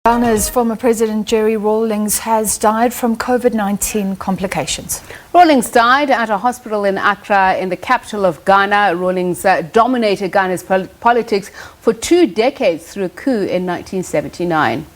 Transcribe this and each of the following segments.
Ghana's former President Jerry Rawlings has died from COVID-19 complications. Rawlings died at a hospital in Accra, in the capital of Ghana. Rawlings dominated Ghana's politics for 2 decades through a coup in 1979.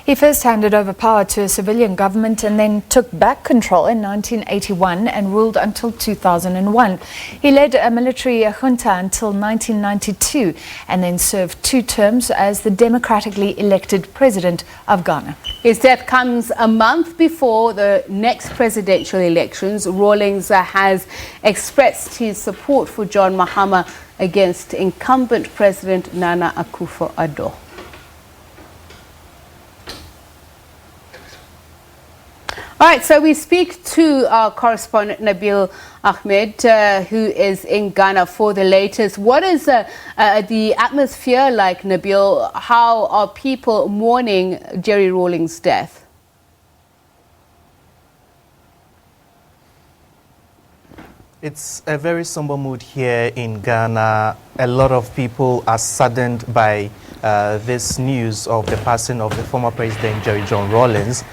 He first handed over power to a civilian government and then took back control in 1981 and ruled until 2001. He led a military junta until 1992 and then served 2 terms as the democratically elected president of Ghana. His death comes a month before the next presidential elections. Rawlings has expressed his support for John Mahama against incumbent President Nana Akuffo Ado. All right, so we speak to our correspondent Nabil Ahmed, who is in Ghana for the latest. What is the atmosphere like, Nabil? How are people mourning Jerry Rawlings' death? It's a very somber mood here in Ghana. A lot of people are saddened by this news of the passing of the former President Jerry John Rawlings.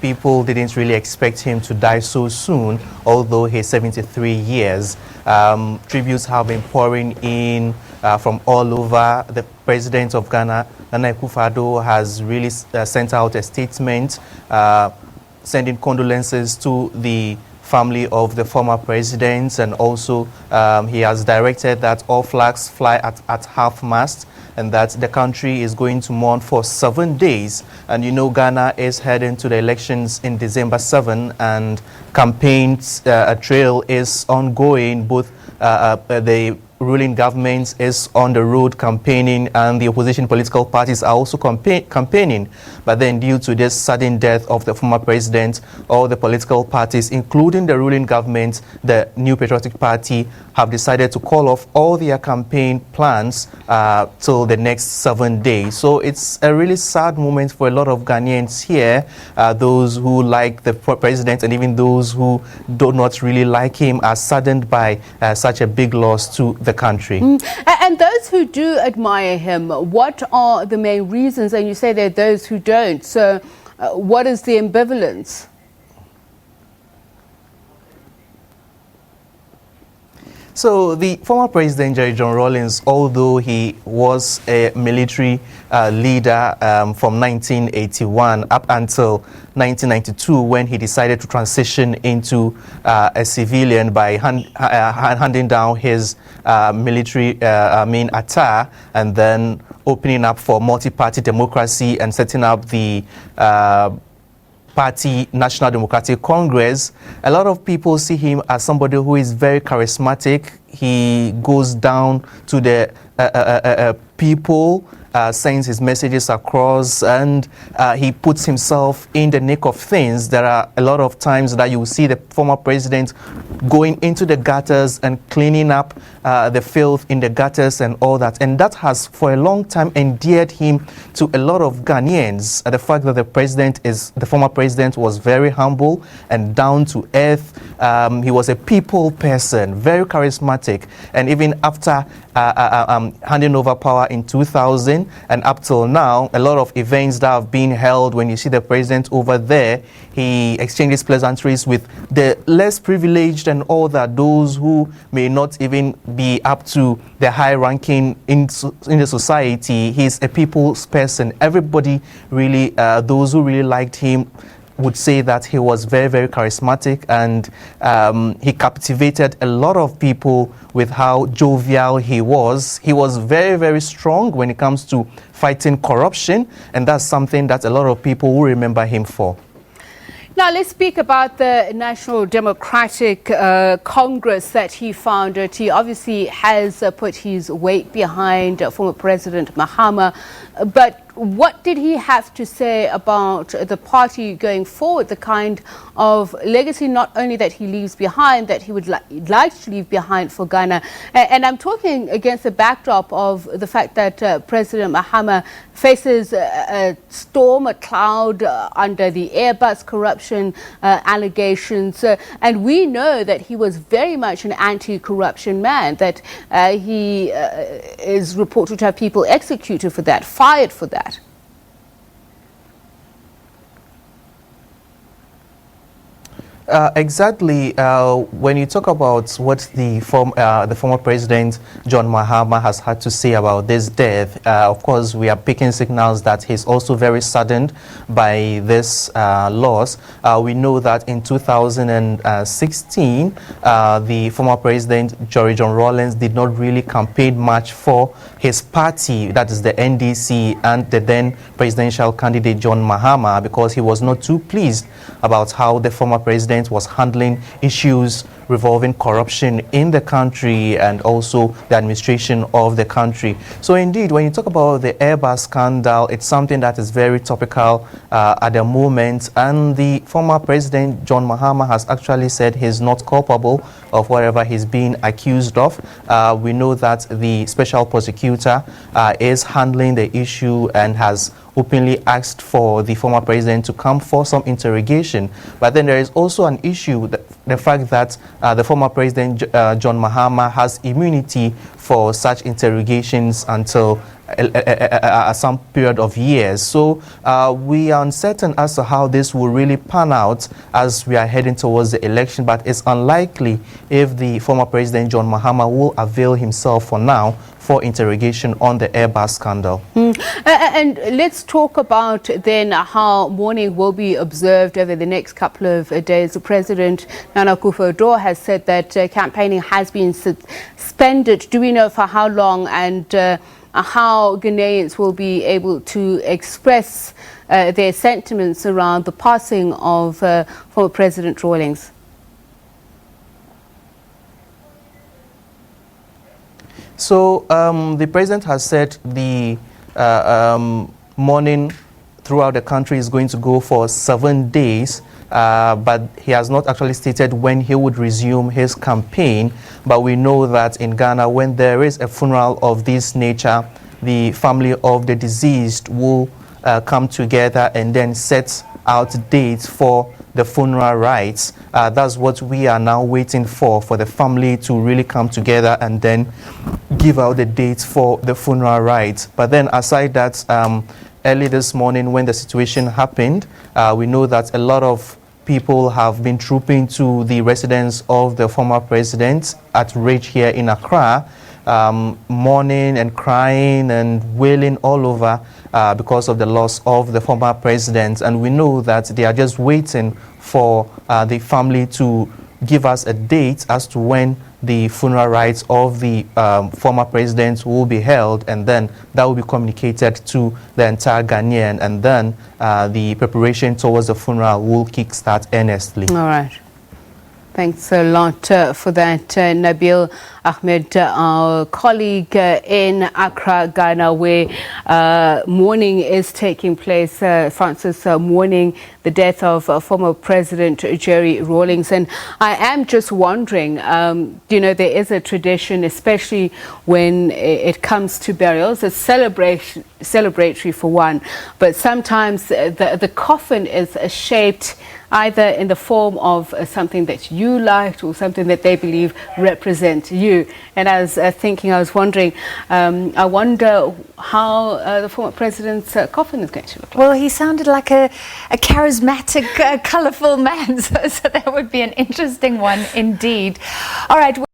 People didn't really expect him to die so soon, although he's 73 years. Tributes have been pouring in from all over. The President of Ghana, Nana Akuffo Ado, has really sent out a statement sending condolences to the family of the former president, and also he has directed that all flags fly at half-mast and that the country is going to mourn for 7 days. And you know, Ghana is heading to the elections in December 7, and campaigns trail is ongoing. Both the ruling government is on the road campaigning, and the opposition political parties are also campaigning. But then, due to this sudden death of the former president, all the political parties, including the ruling government, the New Patriotic Party, have decided to call off all their campaign plans till the next 7 days. So it's a really sad moment for a lot of Ghanaians here. Those who like the president and even those who do not really like him are saddened by such a big loss to the country. And those who do admire him, what are the main reasons? And you say there are those who don't. So what is the ambivalence? So the former President Jerry John Rawlings, although he was a military leader from 1981 up until 1992, when he decided to transition into a civilian by handing down his military attire and then opening up for multi-party democracy and setting up the Party National Democratic Congress. A lot of people see him as somebody who is very charismatic. He goes down to the people, sends his messages across, and he puts himself in the nick of things. There are a lot of times that you will see the former president going into the gutters and cleaning up the filth in the gutters and all that. And that has for a long time endeared him to a lot of Ghanaians. The fact that the former president was very humble and down to earth. He was a people person, very charismatic. And even after handing over power in 2000 and up till now, a lot of events that have been held, when you see the president over there, he exchanges pleasantries with the less privileged and all that, those who may not even be up to the high ranking in the society. He's a people's person. Everybody really, those who really liked him would say that he was very, very charismatic, and he captivated a lot of people with how jovial he was. He was very, very strong when it comes to fighting corruption, and that's something that a lot of people will remember him for. Now let's speak about the National Democratic Congress that he founded. He obviously has put his weight behind former President Mahama, but what did he have to say about the party going forward, the kind of legacy not only that he leaves behind, that he would like to leave behind for Ghana? And I'm talking against the backdrop of the fact that President Mahama faces a storm, a cloud under the Airbus corruption allegations. And we know that he was very much an anti-corruption man, that he is reported to have people executed for that, fired for that. Exactly. When you talk about what the former president John Mahama has had to say about this death, of course, we are picking signals that he's also very saddened by this loss. We know that in 2016, the former president Jerry Rawlings did not really campaign much for his party, that is the NDC, and the then presidential candidate John Mahama, because he was not too pleased about how the former president was handling issues revolving corruption in the country and also the administration of the country. So indeed, when you talk about the Airbus scandal, it's something that is very topical at the moment, and the former president John Mahama has actually said he's not culpable of whatever he's being accused of. We know that the special prosecutor is handling the issue and has openly asked for the former president to come for some interrogation. But then there is also an issue, the fact that the former president John Mahama has immunity for such interrogations until some period of years. So we are uncertain as to how this will really pan out as we are heading towards the election, but it's unlikely if the former president John Mahama will avail himself for now for interrogation on the Airbus scandal. And let's talk about then how mourning will be observed over the next couple of days. The President Nana Akuffo Ado has said that campaigning has been suspended. Do we know for how long, and how Ghanaians will be able to express their sentiments around the passing of former President Rawlings? So the president has said the mourning throughout the country is going to go for 7 days, but he has not actually stated when he would resume his campaign. But we know that in Ghana, when there is a funeral of this nature, the family of the deceased will come together and then set out dates for the funeral rites. That's what we are now waiting for the family to really come together and then give out the dates for the funeral rites. But then aside that, early this morning when the situation happened, we know that a lot of people have been trooping to the residence of the former president at Ridge here in Accra, mourning and crying and wailing all over because of the loss of the former president. And we know that they are just waiting for the family to give us a date as to when the funeral rites of the former president will be held, and then that will be communicated to the entire Ghanaian, and then the preparation towards the funeral will kickstart earnestly. All right. Thanks a lot for that, Nabil Ahmed, our colleague in Accra, Ghana, where mourning is taking place. Francis, mourning the death of former President Jerry Rawlings. And I am just wondering, you know, there is a tradition, especially when it comes to burials, it's celebratory for one, but sometimes the coffin is shaped either in the form of something that you liked or something that they believe represent you. And I was thinking, I was wondering, I wonder how the former president's coffin is going to look like. Well, he sounded like a charismatic, colourful man, so that would be an interesting one indeed. All right.